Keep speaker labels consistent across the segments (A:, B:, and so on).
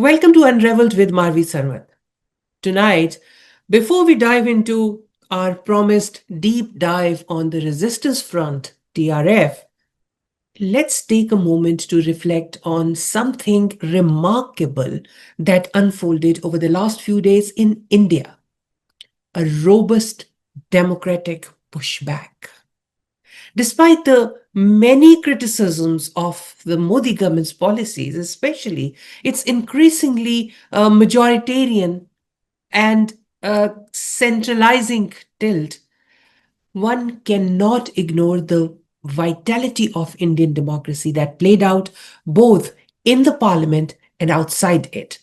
A: Welcome to Unraveled with Marvi Sirmed. Tonight, before we dive into our promised deep dive on the resistance front, TRF, let's take a moment to reflect on something remarkable that unfolded over the last few days in India, a robust democratic pushback. Despite the many criticisms of the Modi government's policies, especially its increasingly majoritarian and centralizing tilt, one cannot ignore the vitality of Indian democracy that played out both in the parliament and outside it.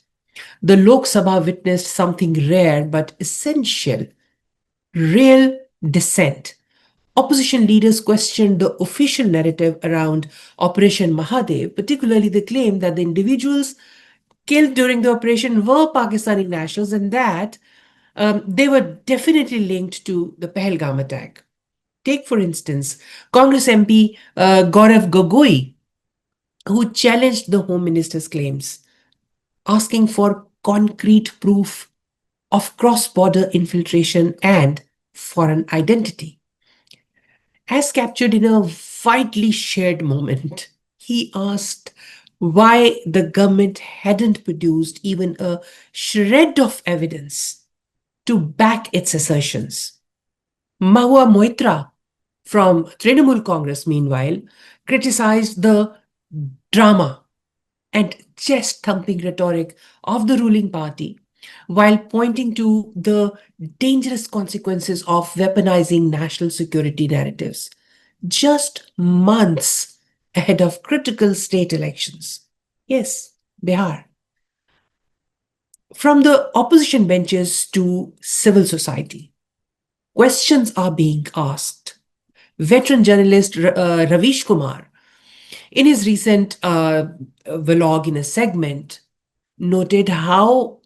A: The Lok Sabha witnessed something rare but essential: real dissent. Opposition leaders questioned the official narrative around Operation Mahadev, particularly the claim that the individuals killed during the operation were Pakistani nationals and that they were definitely linked to the Pahalgam attack. Take, for instance, Congress MP Gaurav Gogoi, who challenged the Home Minister's claims, asking for concrete proof of cross border infiltration and foreign identity. As captured in a widely shared moment, he asked why the government hadn't produced even a shred of evidence to back its assertions. Mahua Moitra from Trinamool Congress, meanwhile, criticized the drama and chest thumping rhetoric of the ruling party while pointing to the dangerous consequences of weaponizing national security narratives just months ahead of critical state elections. Yes, Bihar. From the opposition benches to civil society, questions are being asked. Veteran journalist Ravish Kumar, in his recent vlog in a segment, noted how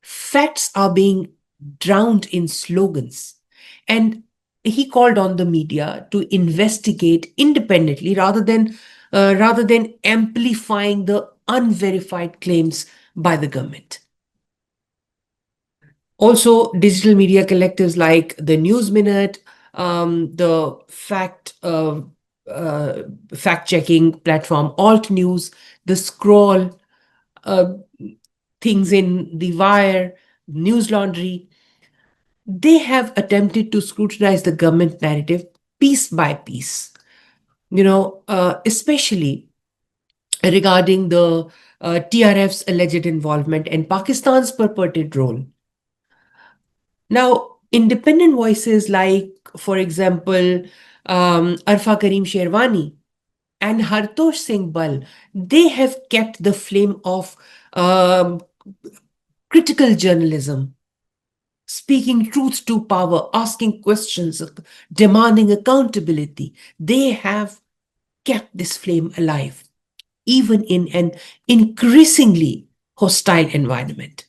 A: facts are being drowned in slogans. And he called on the media to investigate independently rather than amplifying the unverified claims by the government. Also, digital media collectives like the News Minute, the fact-checking platform Alt News, the Scroll, uh, things in the Wire, News Laundry, they have attempted to scrutinize the government narrative piece by piece. Especially regarding the TRF's alleged involvement and Pakistan's purported role. Now, independent voices like, for example, Arfa Karim Sherwani and Hartosh Singh Bal, they have kept the flame of um, critical journalism, speaking truth to power, asking questions, demanding accountability. They have kept this flame alive, even in an increasingly hostile environment.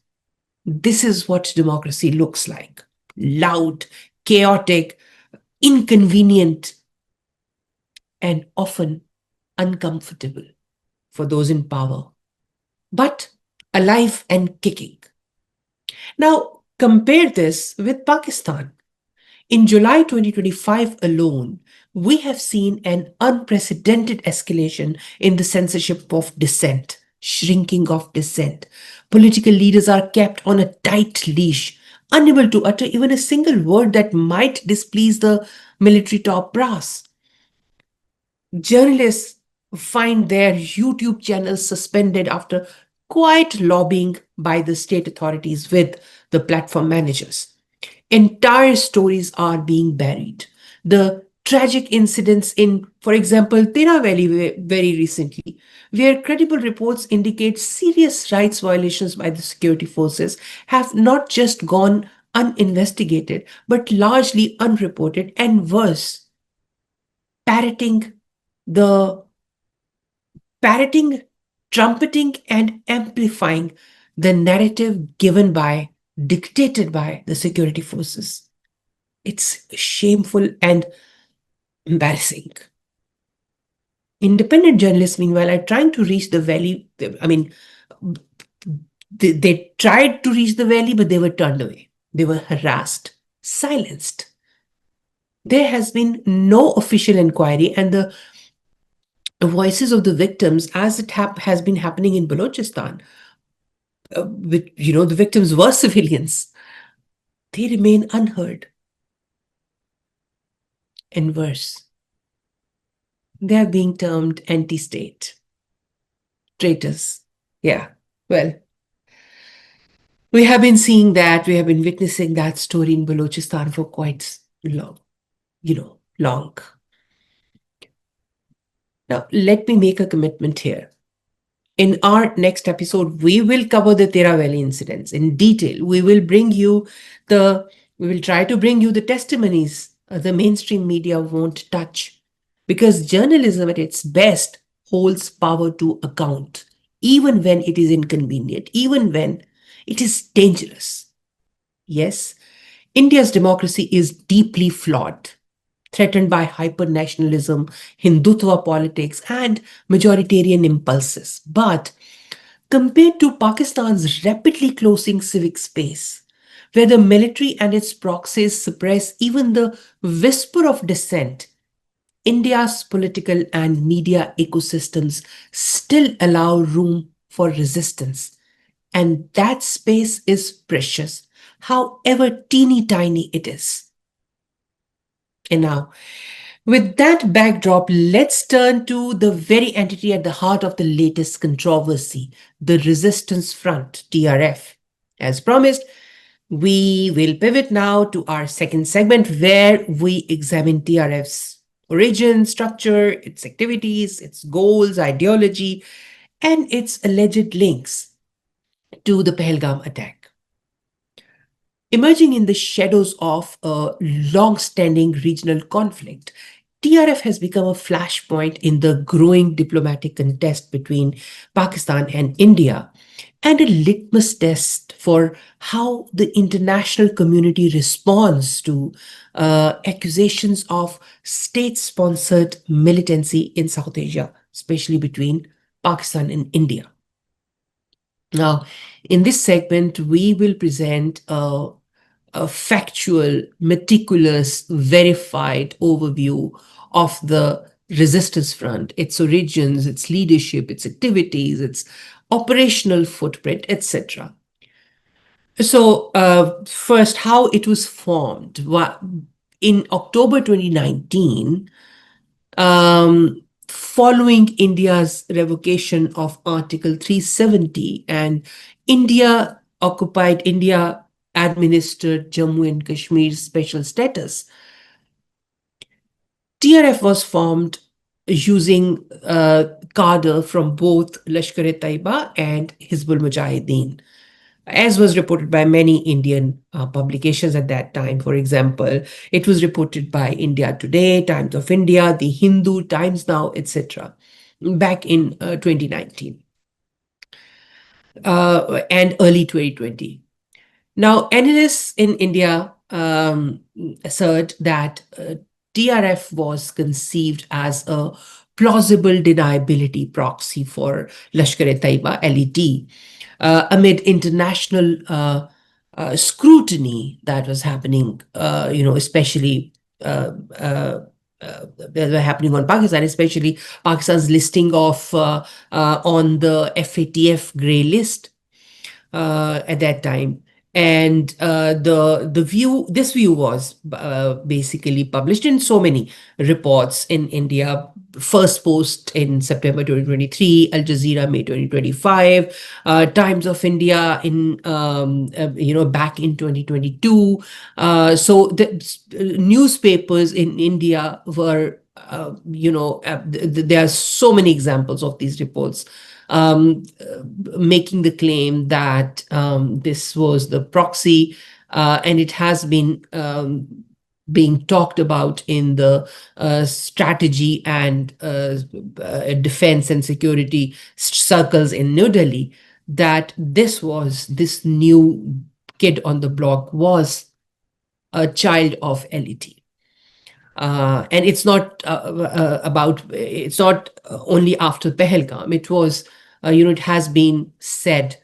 A: This is what democracy looks like: loud, chaotic, inconvenient, and often uncomfortable for those in power, but alive and kicking. Now, compare this with Pakistan. In July 2025 alone, we have seen an unprecedented escalation in the censorship of dissent, shrinking of dissent. Political leaders are kept on a tight leash, unable to utter even a single word that might displease the military top brass. Journalists find their YouTube channels suspended after quiet lobbying by the state authorities with the platform managers. Entire stories are being buried. The tragic incidents in, for example, Tirah Valley very recently, where credible reports indicate serious rights violations by the security forces, have not just gone uninvestigated, but largely unreported, and worse, parroting the parroting, trumpeting, and amplifying the narrative dictated by the security forces. It's shameful and embarrassing. Independent journalists, meanwhile, are trying to reach the valley, They tried to reach the valley, but they were turned away. They were harassed, silenced. There has been no official inquiry, and the voices of the victims, as it has been happening in Balochistan, the victims were civilians. They remain unheard. And worse, they are being termed anti-state, traitors. Yeah, well, we have been seeing that, we have been witnessing that story in Balochistan for quite long, long. Now, let me make a commitment here. In our next episode, we will cover the Tirah Valley incidents in detail. We will try to bring you the testimonies the mainstream media won't touch, because journalism at its best holds power to account, even when it is inconvenient, even when it is dangerous. Yes, India's democracy is deeply flawed, threatened by hyper-nationalism, Hindutva politics, and majoritarian impulses. But compared to Pakistan's rapidly closing civic space, where the military and its proxies suppress even the whisper of dissent, India's political and media ecosystems still allow room for resistance. And that space is precious, however teeny tiny it is. And now, with that backdrop, let's turn to the very entity at the heart of the latest controversy, the Resistance Front, TRF. As promised, we will pivot now to our second segment, where we examine TRF's origin, structure, its activities, its goals, ideology, and its alleged links to the Pahalgam attack. Emerging in the shadows of a long-standing regional conflict, TRF has become a flashpoint in the growing diplomatic contest between Pakistan and India, and a litmus test for how the international community responds to accusations of state-sponsored militancy in South Asia, especially between Pakistan and India. Now, in this segment, we will present a factual, meticulous, verified overview of the resistance front, its origins, its leadership, its activities, its operational footprint, etc. So, first, how it was formed. In October 2019, following India's revocation of Article 370 and India administered Jammu and Kashmir's special status, TRF was formed using cadre from both Lashkar-e-Taiba and Hizbul Mujahideen, as was reported by many Indian publications at that time. For example, it was reported by India Today, Times of India, The Hindu, Times Now, etc., back in 2019 and early 2020. Now, analysts in India assert that TRF was conceived as a plausible deniability proxy for Lashkar-e-Taiba, LET, amid international scrutiny that was happening, especially that were happening on Pakistan, especially Pakistan's listing of on the FATF grey list at that time. And this view was basically published in so many reports in India. First post in September 2023, Al Jazeera May 2025, Times of India in back in 2022. So the newspapers in India were there are so many examples of these reports making the claim that this was the proxy, and it has been being talked about in the strategy and defense and security circles in New Delhi, that this new kid on the block was a child of LET. And it's not it's not only after Pahalgam. It was, it has been said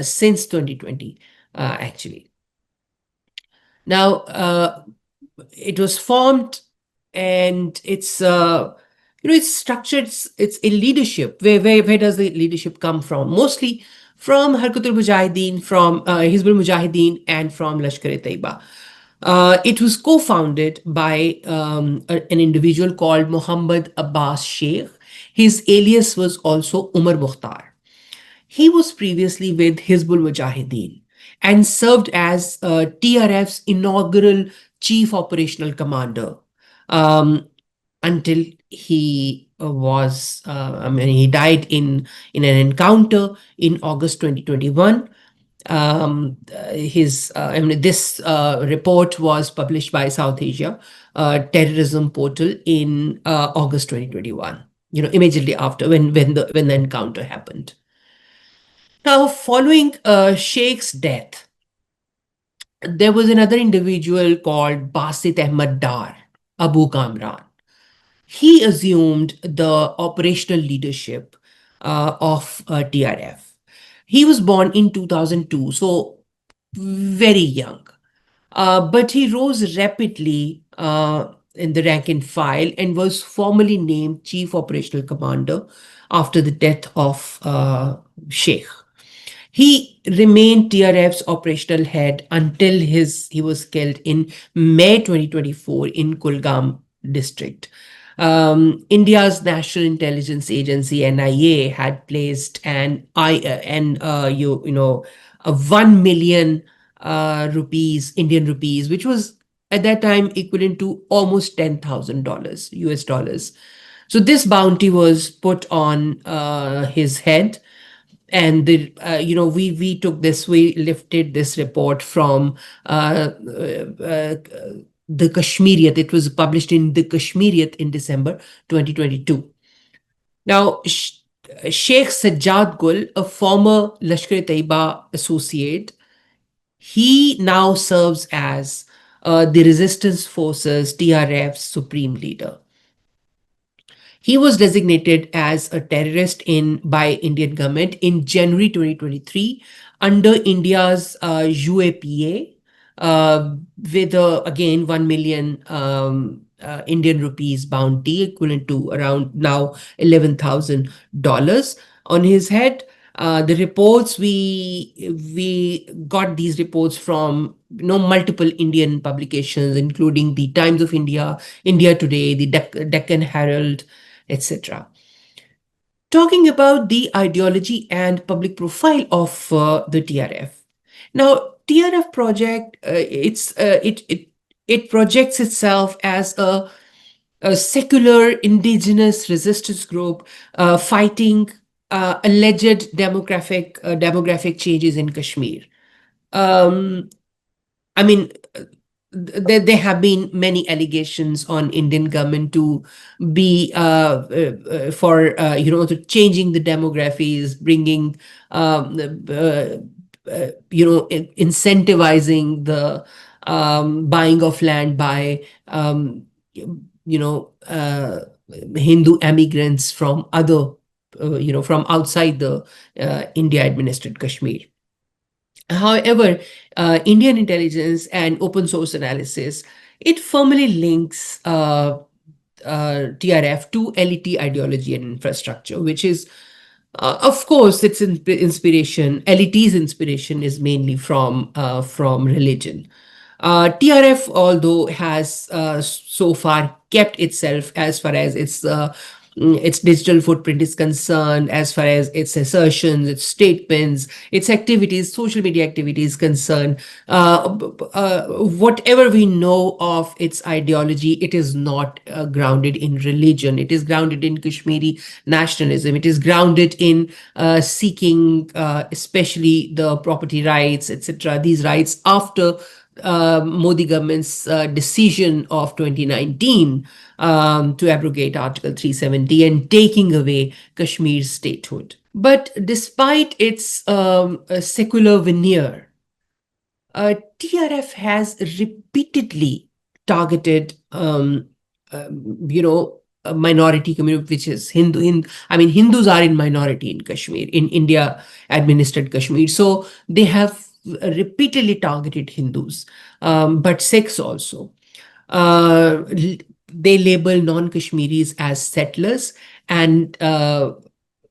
A: since 2020, actually. Now, it was formed, and it's structured. It's a leadership. Where does the leadership come from? Mostly from Harkatul Mujahideen, from Hizbul Mujahideen, and from Lashkar-e-Taiba. It was co-founded by an individual called Muhammad Abbas Sheikh. His alias was also Umar Mukhtar. He was previously with Hizbul Mujahideen and served as TRF's inaugural Chief Operational Commander um, until he died in an encounter in August 2021. This report was published by South Asia Terrorism Portal in August 2021. Immediately after when the encounter happened. Now, following Sheikh's death, there was another individual called Basit Ahmad Dar, Abu Kamran. He assumed the operational leadership of TRF. He was born in 2002, so very young. But he rose rapidly in the rank and file and was formally named Chief Operational Commander after the death of Sheikh. He remained TRF's operational head until he was killed in May 2024 in Kulgam district. India's National Intelligence Agency (NIA) had placed a 1 million rupees, Indian rupees, which was at that time equivalent to almost $10,000 US dollars. So this bounty was put on his head, and we lifted this report from the Kashmiriyat. It was published in the Kashmiriyat in December 2022. Now, Sheikh Sajjad Gul, a former Lashkar-e-Taiba associate, he now serves as the Resistance Forces TRF's supreme leader. He was designated as a terrorist by Indian government in January 2023 under India's UAPA with again 1 million Indian rupees bounty, equivalent to around now $11,000 on his head. The reports we got these reports from multiple Indian publications, including the Times of India, India Today, the Deccan Herald, etc. Talking about the ideology and public profile of the TRF. Now, TRF project it projects itself as a secular indigenous resistance group fighting alleged demographic changes in Kashmir. I mean, there have been many allegations on Indian government to be to changing the demographics, bringing incentivizing the buying of land by Hindu immigrants from from outside the India administered Kashmir. However, Indian intelligence and open source analysis, it firmly links TRF to elite ideology and infrastructure, which is, of course, its inspiration. Elite's inspiration is mainly from religion. TRF, although has so far kept itself as far as its digital footprint is concerned, as far as its assertions, its statements, its activities, social media activities concerned, whatever we know of its ideology, it is not grounded in religion. It is grounded in Kashmiri nationalism. It is grounded in seeking, especially the property rights, etc. These rights after Modi government's decision of 2019 to abrogate Article 370 and taking away Kashmir's statehood. But despite its secular veneer, TRF has repeatedly targeted, minority community, which is I mean, Hindus are in minority in Kashmir, in India administered Kashmir. So they have repeatedly targeted Hindus, but Sikhs also. They label non-Kashmiris as settlers, and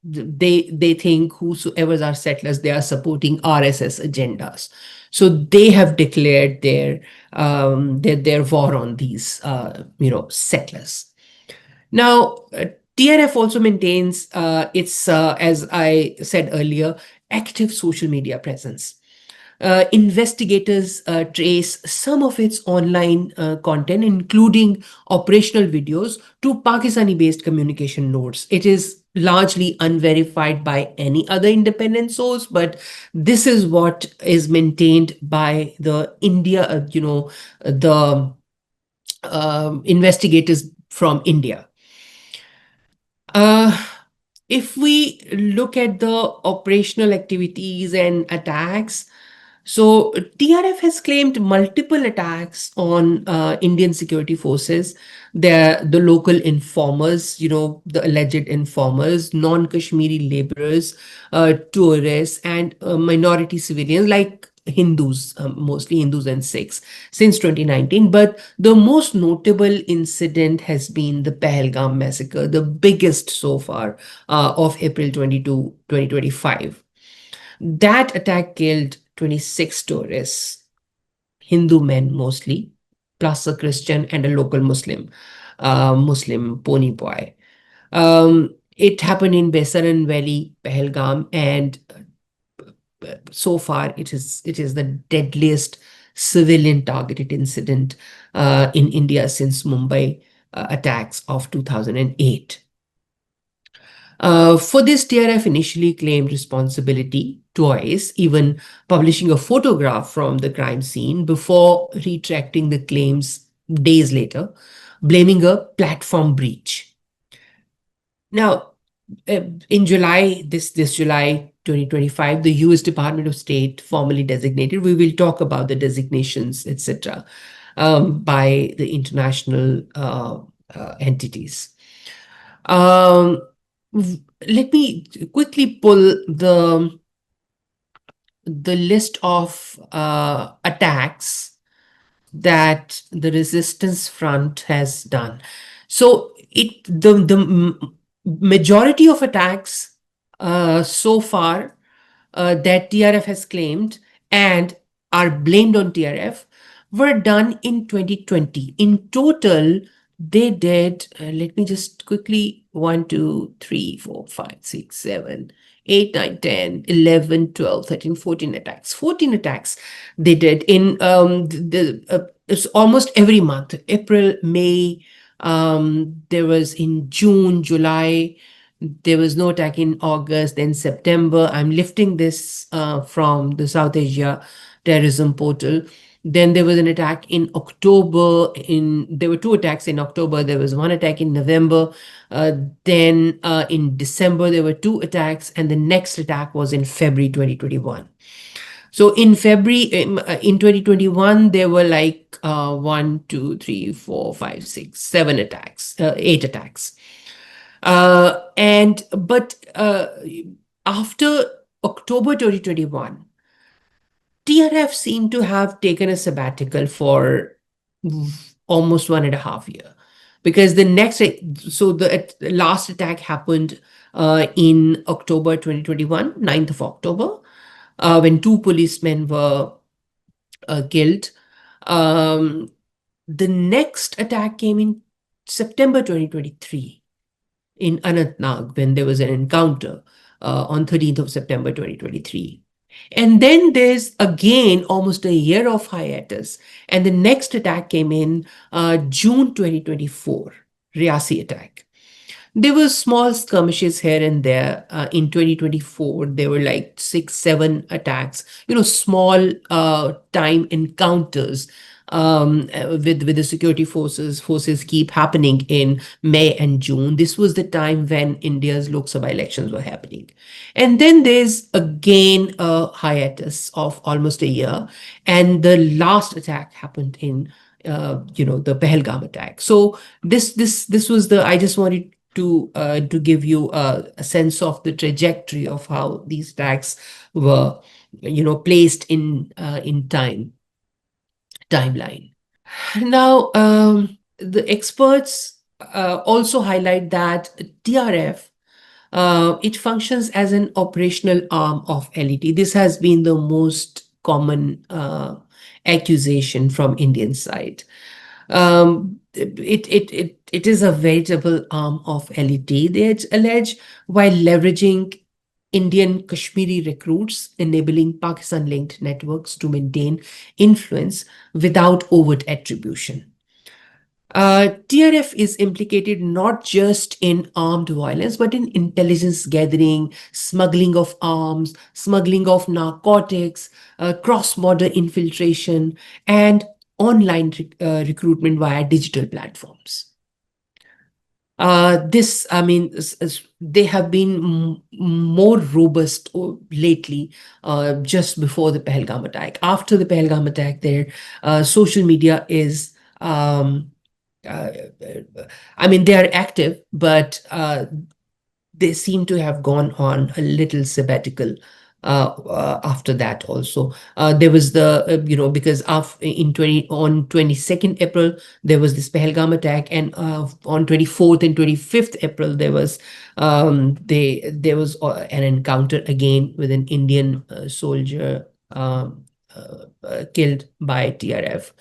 A: they think whosoever are settlers, they are supporting RSS agendas. So they have declared their war on these settlers. Now, TRF also maintains its, as I said earlier, active social media presence. Investigators trace some of its online content, including operational videos, to Pakistani-based communication nodes. It is largely unverified by any other independent source, but this is what is maintained by the the investigators from India. If we look at the operational activities and attacks, so TRF has claimed multiple attacks on Indian security forces. The local informers, the alleged informers, non-Kashmiri laborers, tourists, and minority civilians like Hindus, mostly Hindus and Sikhs, since 2019. But the most notable incident has been the Pahalgam massacre, the biggest so far, of April 22, 2025. That attack killed 26 tourists, Hindu men mostly, plus a Christian and a local Muslim pony boy. It happened in Besaran Valley, Pahalgam, and so far it is the deadliest civilian targeted incident in India since Mumbai attacks of 2008. For this, TRF initially claimed responsibility twice, even publishing a photograph from the crime scene before retracting the claims days later, blaming a platform breach. Now, in July, this July 2025, the US Department of State formally designated, we will talk about the designations, etc., by the international entities. Let me quickly pull the list of attacks that the resistance front has done. So the majority of attacks so far that TRF has claimed and are blamed on TRF were done in 2020. In total, they did, let me just quickly, 1, 2, 3, 4, 5, 6, 7, 8, 9, 10, 11, 12, 13, 14 attacks. 14 attacks they did in it's almost every month. April, May, there was in June, July, there was no attack in August, then September. I'm lifting this from the South Asia terrorism portal. Then there was an attack in October. There were 2 attacks in October. There was 1 attack in November. Then in December, there were 2 attacks. And the next attack was in February 2021. So in February, in 2021, there were like 1, 2, 3, 4, 5, 6, 7 attacks, 8 attacks. But after October 2021, TRF seemed to have taken a sabbatical for almost 1.5 years, because the last attack happened in October 2021, 9th of October, when 2 policemen were killed. The next attack came in September 2023 in Anantnag, when there was an encounter on 13th of September 2023. And then there's again almost a year of hiatus. And the next attack came in June 2024, Riyasi attack. There were small skirmishes here and there. In 2024, there were like 6, 7 attacks, small time encounters with the security forces keep happening in May and June. This was the time when India's Lok Sabha elections were happening. And then there's again a hiatus of almost a year. And the last attack happened in the Pahalgam attack. So this was the I just wanted to give you a sense of the trajectory of how these attacks were placed in timeline. Now, the experts also highlight that TRF it functions as an operational arm of LET. This has been the most common accusation from Indian side. It is a veritable arm of LET, they allege, while leveraging Indian Kashmiri recruits, enabling Pakistan-linked networks to maintain influence without overt attribution. TRF is implicated not just in armed violence, but in intelligence gathering, smuggling of arms, smuggling of narcotics, cross-border infiltration, and online recruitment via digital platforms. I mean, they have been more robust lately, just before the Pahalgam attack. After the Pahalgam attack, their social media is, I mean, they are active, but they seem to have gone on a little sabbatical after that also. There was the, because on 22nd April, there was this Pahalgam attack, and on 24th and 25th April, there was an encounter again with an Indian soldier killed by TRF.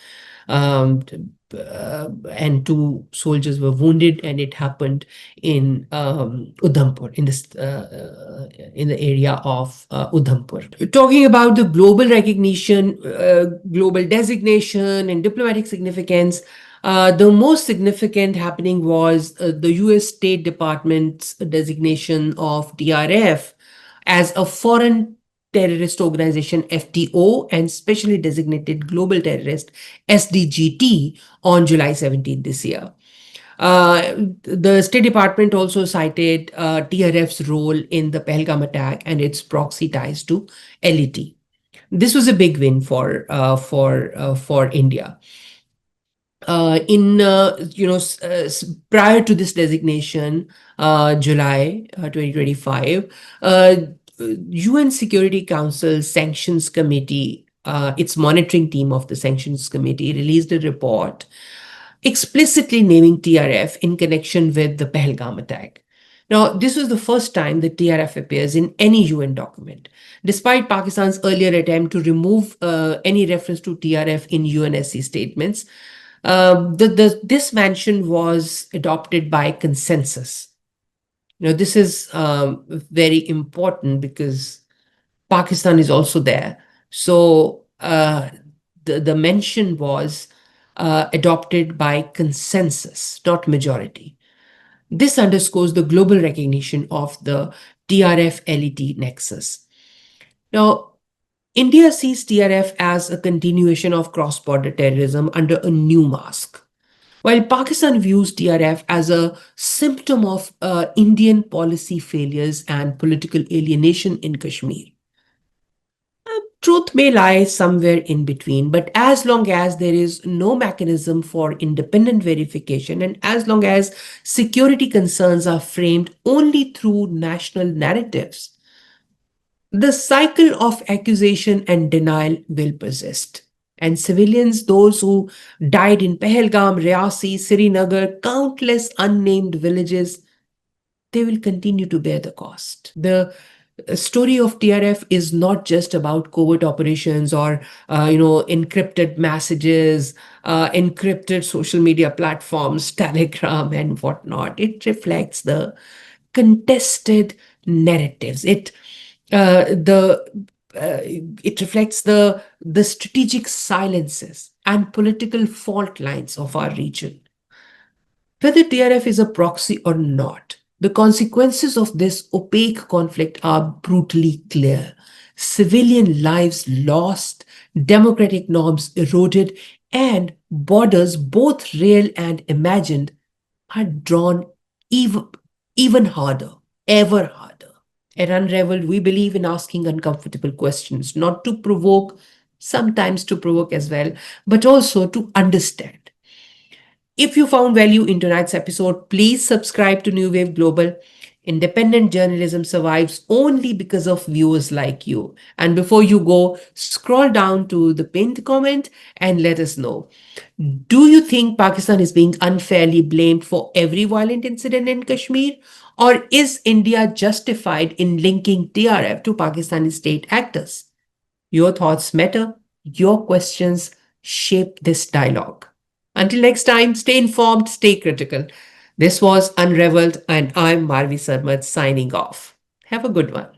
A: And two soldiers were wounded, and it happened in Udhampur, in the area of Udhampur. Talking about the global recognition, global designation, and diplomatic significance, the most significant happening was the US State Department's designation of TRF as a foreign terrorist organization, FTO, and specially designated global terrorist, SDGT, on July 17th this year. The State Department also cited TRF's role in the Pahalgam attack and its proxy ties to LET. This was a big win for India. Prior to this designation, July 2025, UN Security Council Sanctions Committee, its monitoring team of the Sanctions Committee, released a report explicitly naming TRF in connection with the Pahalgam attack. Now, this was the first time that TRF appears in any UN document, despite Pakistan's earlier attempt to remove any reference to TRF in UNSC statements. This mention was adopted by consensus. This is very important because Pakistan is also there. So the mention was adopted by consensus, not majority. This underscores the global recognition of the TRF-LET nexus. Now, India sees TRF as a continuation of cross-border terrorism under a new mask, while Pakistan views TRF as a symptom of Indian policy failures and political alienation in Kashmir. Truth may lie somewhere in between, but as long as there is no mechanism for independent verification, and as long as security concerns are framed only through national narratives, the cycle of accusation and denial will persist. And civilians, those who died in Pahalgam, Riyasi, Srinagar, countless unnamed villages, they will continue to bear the cost. The story of TRF is not just about covert operations or encrypted messages, encrypted social media platforms, Telegram and whatnot. It reflects the contested narratives. It reflects the strategic silences and political fault lines of our region. Whether TRF is a proxy or not, the consequences of this opaque conflict are brutally clear. Civilian lives lost, democratic norms eroded, and borders, both real and imagined, are drawn even harder, ever harder. At Unraveled, we believe in asking uncomfortable questions, not to provoke, sometimes to provoke as well, but also to understand. If you found value in tonight's episode, please subscribe to New Wave Global. Independent journalism survives only because of viewers like you. And before you go, scroll down to the pinned comment and let us know. Do you think Pakistan is being unfairly blamed for every violent incident in Kashmir? Or is India justified in linking TRF to Pakistani state actors? Your thoughts matter. Your questions shape this dialogue. Until next time, stay informed, stay critical. This was Unraveled, and I'm Marvi Sirmed signing off. Have a good one.